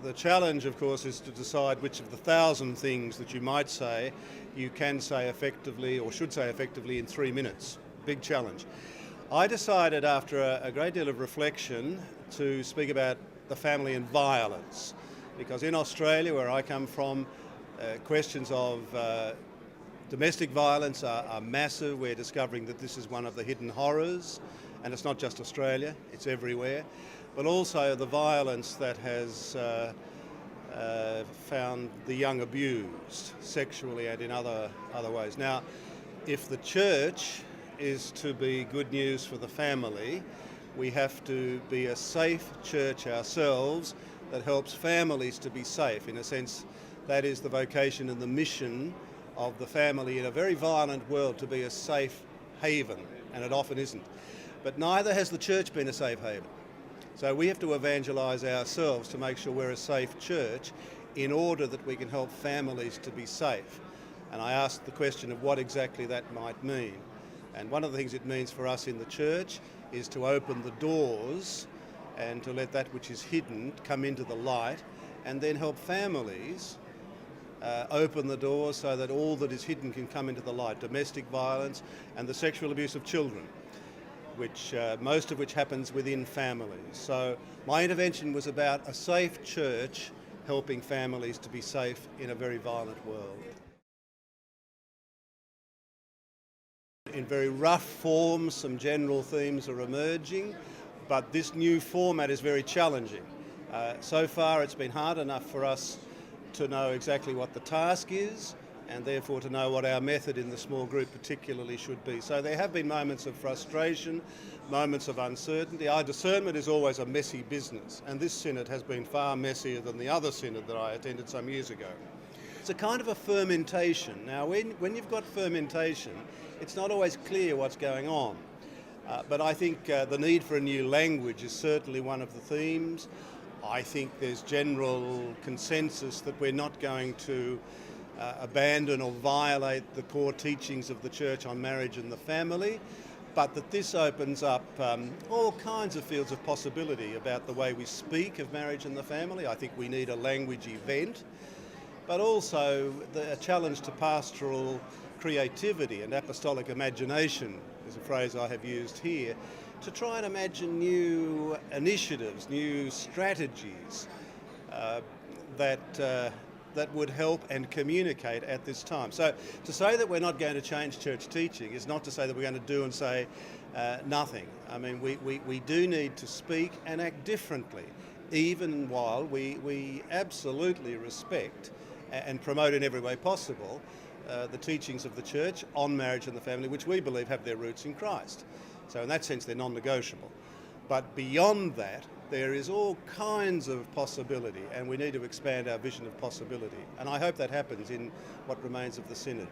The challenge, of course, is to decide which of the 1,000 things that you might say you can say effectively or should say effectively in 3 minutes. Big challenge. I decided after a great deal of reflection to speak about the family and violence, because in Australia, where I come from, questions of domestic violence are massive. We're discovering that this is one of the hidden horrors, and it's not just Australia, it's everywhere. But also the violence that has found the young abused sexually and in other ways. Now, if the church is to be good news for the family, we have to be a safe church ourselves that helps families to be safe. In a sense, that is the vocation and the mission of the family in a very violent world, to be a safe haven, and it often isn't. But neither has the church been a safe haven. So we have to evangelise ourselves to make sure we're a safe church in order that we can help families to be safe. And I asked the question of what exactly that might mean. And one of the things it means for us in the church is to open the doors and to let that which is hidden come into the light, and then help families open the doors so that all that is hidden can come into the light. Domestic violence and the sexual abuse of children, which most of which happens within families. So my intervention was about a safe church helping families to be safe in a very violent world. In very rough form, some general themes are emerging, but this new format is very challenging. So far it's been hard enough for us to know exactly what the task is, and therefore to know what our method in the small group particularly should be. So there have been moments of frustration, moments of uncertainty. Our discernment is always a messy business, and this synod has been far messier than the other synod that I attended some years ago. It's a kind of a fermentation. Now when you've got fermentation, it's not always clear what's going on. But I think the need for a new language is certainly one of the themes. I think there's general consensus that we're not going to abandon or violate the core teachings of the Church on marriage and the family, but that this opens up all kinds of fields of possibility about the way we speak of marriage and the family. I think we need a language event, but also a challenge to pastoral creativity and apostolic imagination is a phrase I have used here, to try and imagine new initiatives, new strategies that would help and communicate at this time. So to say that we're not going to change church teaching is not to say that we're going to do and say nothing. I mean, we do need to speak and act differently, even while we absolutely respect and promote in every way possible the teachings of the Church on marriage and the family, which we believe have their roots in Christ. So in that sense, they're non-negotiable. But beyond that, there is all kinds of possibility, and we need to expand our vision of possibility. And I hope that happens in what remains of the Synod.